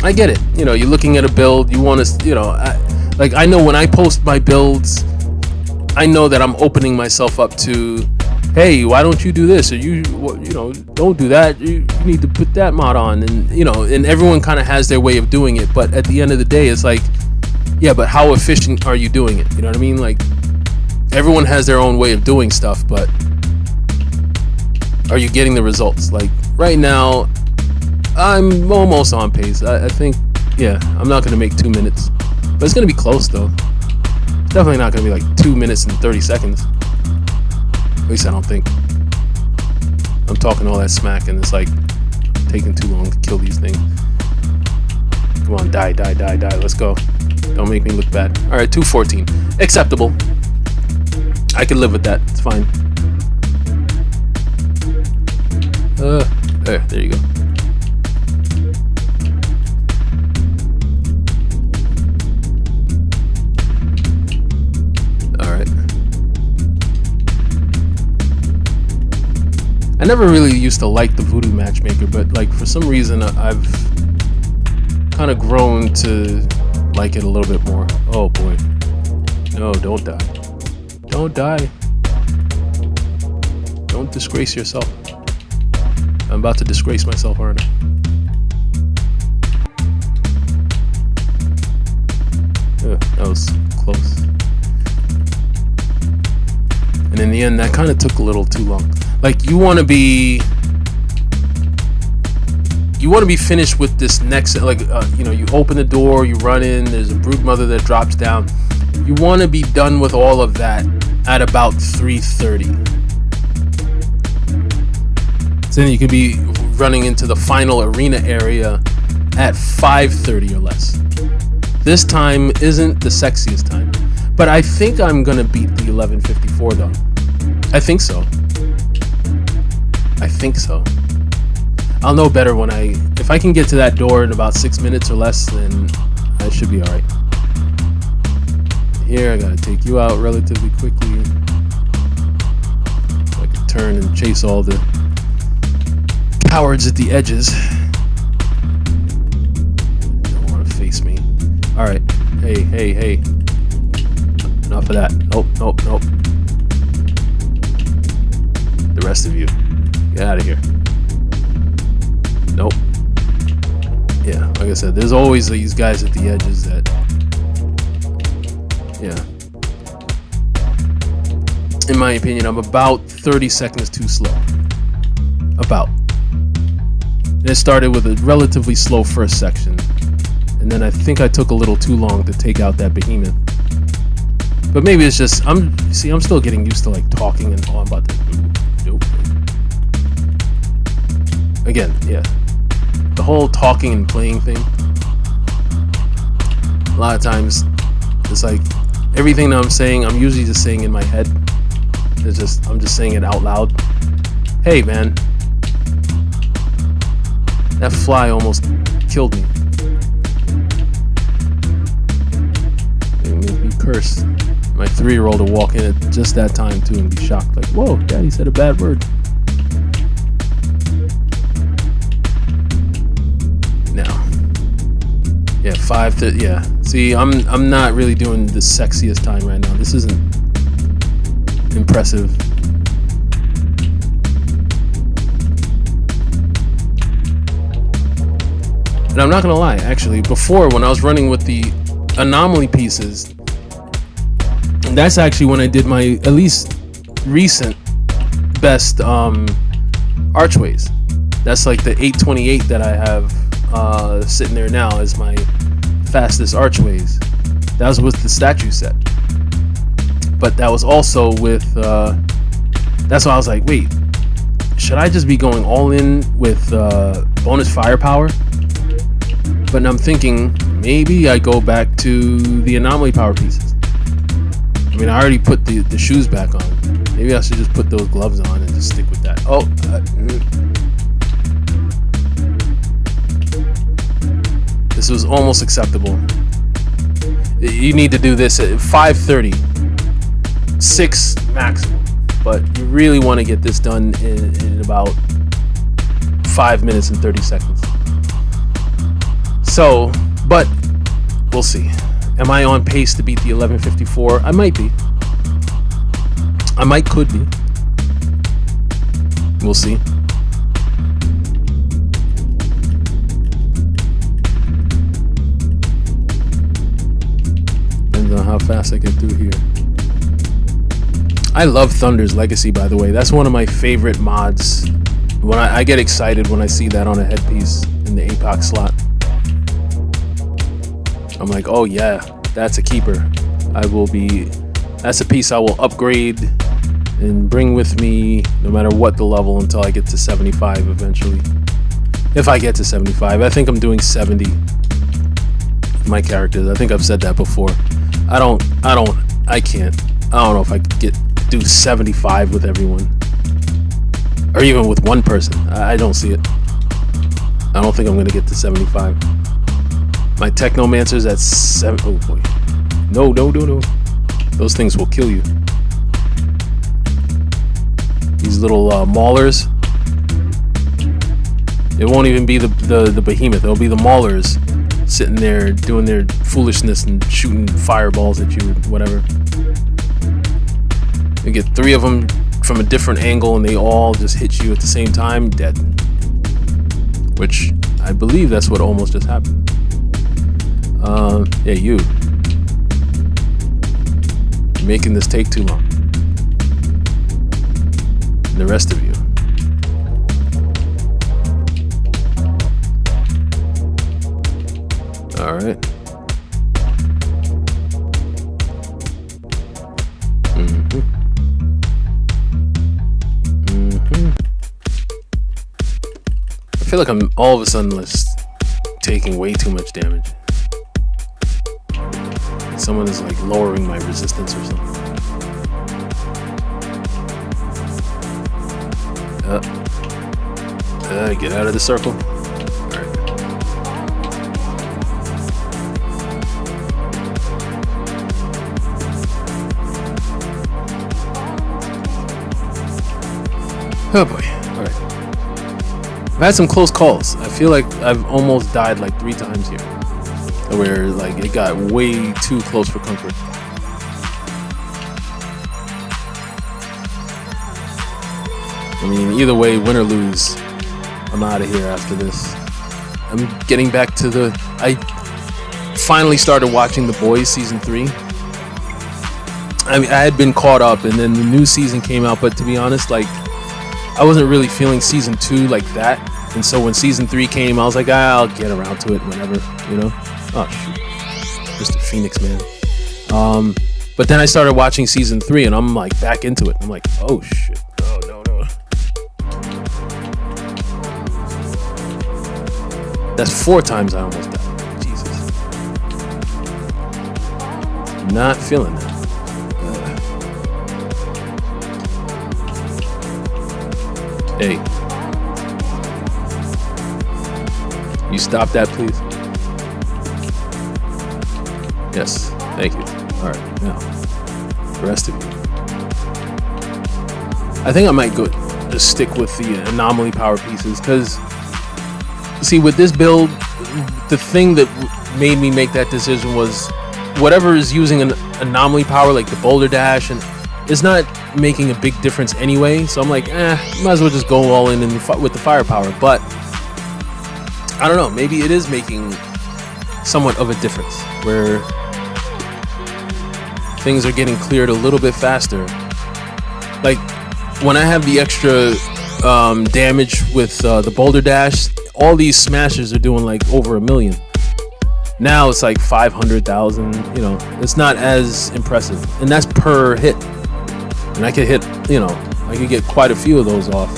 I get it. You're looking at a build, you want to, I know when I post my builds, I know that I'm opening myself up to, hey, why don't you do this? Or don't do that. You need to put that mod on, and and everyone kind of has their way of doing it. But at the end of the day, it's like, yeah, but how efficient are you doing it? You know what I mean? Like, everyone has their own way of doing stuff, but are you getting the results? Like right now, I'm almost on pace. I think, yeah, I'm not gonna make 2 minutes, but it's gonna be close though. Definitely not going to be like 2 minutes and 30 seconds. least I don't think. I'm talking all that smack and it's like taking too long to kill these things. Come on, die, die, die, die. Let's go. Don't make me look bad. Alright, 214. Acceptable. I can live with that. It's fine. There you go. Alright. I never really used to like the Voodoo Matchmaker, but like for some reason I've kind of grown to like it a little bit more. Oh boy. No, don't die. Don't die. Don't disgrace yourself. I'm about to disgrace myself, aren't I? That was close. And in the end, that kind of took a little too long. Like, you want to be finished with this next, like, you know, you open the door, you run in, there's a broodmother that drops down. You want to be done with all of that at about 3:30. So then you could be running into the final arena area at 5:30 or less. This time isn't the sexiest time, but I think I'm gonna beat the 11:54 though. I think so. I think so. I'll know better when if I can get to that door in about 6 minutes or less, then I should be alright. Here, I gotta take you out relatively quickly. So I can turn and chase all the cowards at the edges. Don't want to face me. Alright. Hey, hey, hey. Enough of that. Nope, nope, nope. The rest of you. Get out of here. Nope. Yeah, like I said, there's always these guys at the edges that... Yeah. In my opinion, I'm about 30 seconds too slow. About. And it started with a relatively slow first section. And then I think I took a little too long to take out that behemoth. But maybe it's just, I'm still getting used to like talking and all about this. Nope. Again, yeah. The whole talking and playing thing. A lot of times, it's like, everything that I'm saying, I'm usually just saying in my head. It's just, I'm just saying it out loud. Hey man. That fly almost killed me. It made me curse. My 3-year-old will walk in at just that time too and be shocked, like, whoa, Daddy said a bad word. Now, yeah, 5 to, yeah. See, I'm not really doing the sexiest time right now. This isn't impressive. And I'm not gonna lie, actually, before when I was running with the anomaly pieces, that's actually when I did my at least recent best archways. That's like the 828 that I have sitting there now as my fastest archways. That was with the statue set. But that was also with, that's why I was like, wait, should I just be going all in with bonus firepower? But I'm thinking, maybe I go back to the anomaly power pieces. I mean, I already put the shoes back on. Maybe I should just put those gloves on and just stick with that. Oh, this was almost acceptable. You need to do this at 5:30, 6 maximum. But you really want to get this done in about 5 minutes and 30 seconds. So, but we'll see. Am I on pace to beat the 11:54? I might be. Could be. We'll see. Depends on how fast I get through here. I love Thunder's Legacy, by the way. That's one of my favorite mods. When I get excited when I see that on a headpiece in the APOC slot. I'm like, oh yeah, that's a keeper. That's a piece I will upgrade and bring with me no matter what the level until I get to 75 eventually. If I get to 75, I think I'm doing 70 with my characters. I think I've said that before. I can't. I don't know if I could do 75 with everyone, or even with one person. I don't see it. I don't think I'm gonna get to 75. My Technomancer's at 7. Oh boy. No. Those things will kill you. These little maulers. It won't even be the behemoth. It'll be the maulers sitting there doing their foolishness and shooting fireballs at you or whatever. You get 3 of them from a different angle and they all just hit you at the same time, dead. Which I believe that's what almost just happened. Yeah, you're making this take too long. And the rest of you. All right. I feel like I'm all of a sudden taking way too much damage. Someone is like lowering my resistance or something. Get out of the circle. Alright. Oh boy. Alright. I've had some close calls. I feel like I've almost died like 3 times here, where like it got way too close for comfort. I mean, either way, win or lose, I'm out of here after this. I'm getting back to I finally started watching The Boys season 3. I mean, I had been caught up, and then the new season came out, but to be honest, like, I wasn't really feeling season 2 like that. And so when season 3 came, I was like, I'll get around to it whenever, you know? Oh, shoot. Mr. Phoenix, man. But then I started watching season 3, and I'm like back into it. I'm like, oh, shit. Oh, no. That's 4 times I almost died. Jesus. Not feeling that. Hey. You stop that, please? Yes, thank you. Alright, now, the rest of you. I think I might just stick with the anomaly power pieces, because, see, with this build, the thing that made me make that decision was whatever is using an anomaly power, like the boulder dash, and it's not making a big difference anyway, so I'm like, might as well just go all in with the firepower. But I don't know, maybe it is making somewhat of a difference, where things are getting cleared a little bit faster. Like, when I have the extra damage with the boulder dash, all these smashers are doing like over 1 million. Now it's like 500,000, you know, it's not as impressive. And that's per hit. And I could hit, you know, I could get quite a few of those off.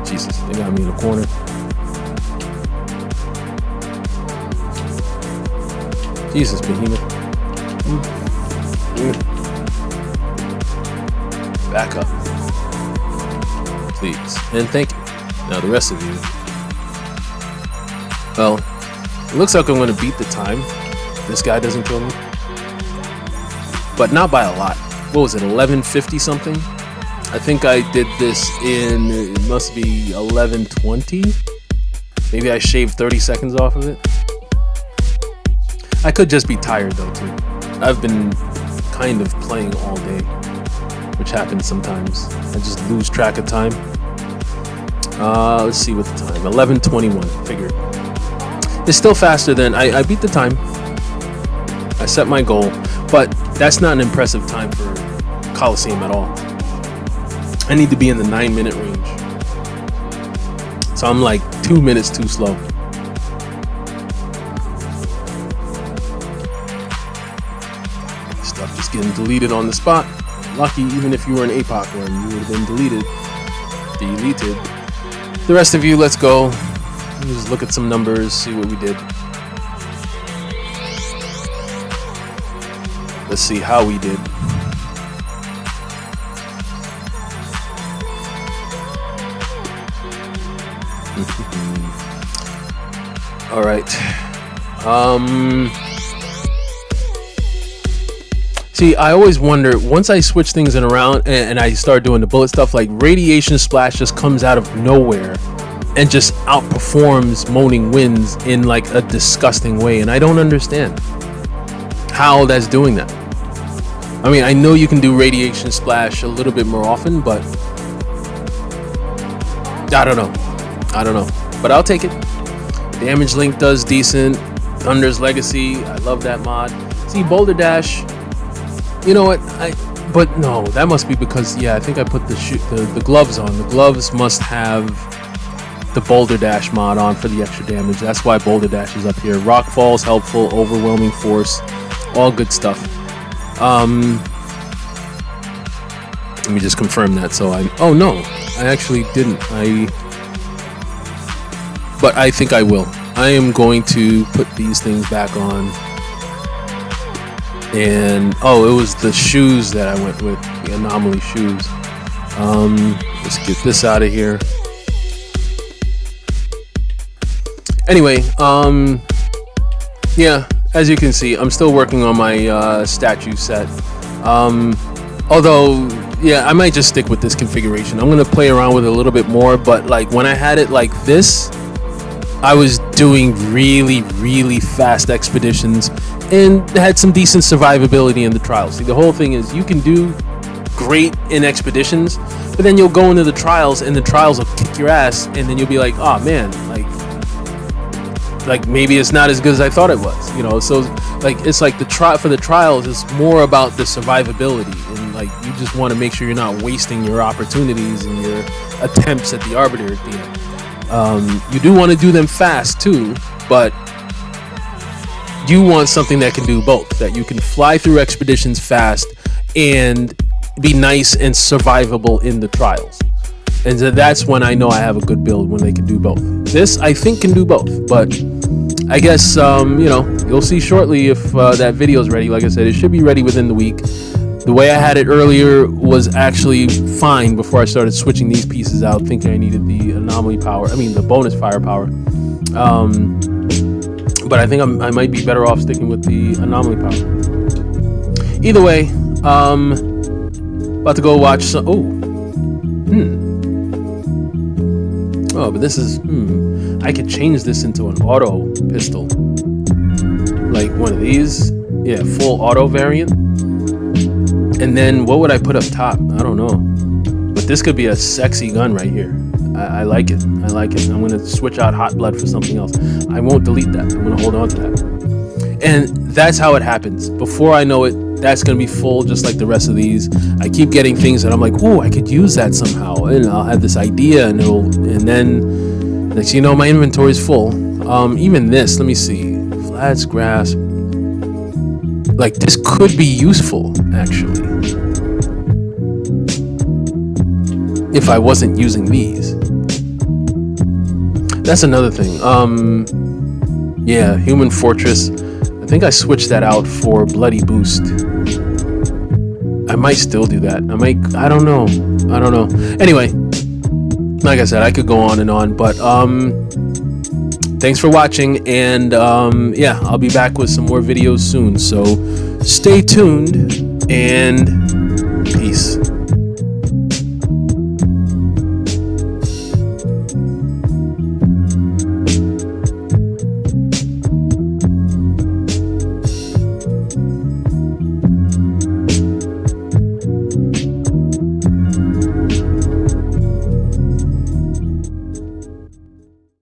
Jesus, they got me in the corner. Jesus, behemoth. Back up. Please. And thank you. Now the rest of you. Well, it looks like I'm going to beat the time. This guy doesn't kill me. But not by a lot. What was it, 1150 something? I think I did this in, it must be 1120? Maybe I shaved 30 seconds off of it. I could just be tired though too. I've been kind of playing all day, which happens sometimes. I just lose track of time. Let's see what the time, 11:21, figured. It's still faster than, I beat the time. I set my goal, but that's not an impressive time for Coliseum at all. I need to be in the 9-minute range. So I'm like 2 minutes too slow. just getting deleted on the spot. Lucky, even if you were an APOC one, you would have been deleted. The rest of you, let's go. Let's just look at some numbers, see what we did. Let's see how we did. All right. See, I always wonder, once I switch things around and I start doing the bullet stuff, like Radiation Splash just comes out of nowhere and just outperforms Moaning Winds in like a disgusting way, and I don't understand how that's doing that. I mean, I know you can do Radiation Splash a little bit more often, but I don't know, but I'll take it. Damage Link does decent. Thunder's Legacy, I love that mod. See, Boulder Dash, you know what, but no, that must be because, yeah, I think I put the gloves on. The gloves must have the Boulder Dash mod on for the extra damage. That's why Boulder Dash is up here. Rockfall's helpful, Overwhelming Force, all good stuff. Let me just confirm that. So oh no, I actually didn't. But I think I will. I am going to put these things back on. And oh, it was the shoes that I went with, the anomaly shoes. Let's get this out of here. Anyway, yeah, as you can see, I'm still working on my statue set. Although, yeah, I might just stick with this configuration. I'm gonna play around with it a little bit more, but like when I had it like this, I was doing really fast expeditions and had some decent survivability in the trials. See, the whole thing is you can do great in expeditions, but then you'll go into the trials and the trials will kick your ass, and then you'll be like, oh man, like maybe it's not as good as I thought it was, you know. So like it's like for the trials, it's more about the survivability, and like you just want to make sure you're not wasting your opportunities and your attempts at the Arbiter at the end. You do want to do them fast too, but you want something that can do both, that you can fly through expeditions fast and be nice and survivable in the trials. And so that's when I know I have a good build, when they can do both. This I think can do both, but I guess you know, you'll see shortly if that video is ready. Like I said, it should be ready within the week. The way I had it earlier was actually fine before I started switching these pieces out, thinking I needed the anomaly power, the bonus firepower. But I think I might be better off sticking with the anomaly power. Either way, about to go watch some. Oh, but this is, I could change this into an auto pistol. Like one of these. Yeah, full auto variant. And then what would I put up top? I don't know. But this could be a sexy gun right here. I like it. I like it. I'm going to switch out Hot Blood for something else. I won't delete that. I'm going to hold on to that. And that's how it happens. Before I know it, that's going to be full just like the rest of these. I keep getting things that I'm like, oh, I could use that somehow. And I'll have this idea, and then next thing you know, my inventory is full. Even this, let me see. Flat's Grasp. Like, this could be useful, actually, if I wasn't using these. That's another thing. Yeah, Human Fortress. I think I switched that out for Bloody Boost. I might still do that. I don't know. Anyway, like I said, I could go on and on, but thanks for watching, and yeah, I'll be back with some more videos soon, so stay tuned, and peace.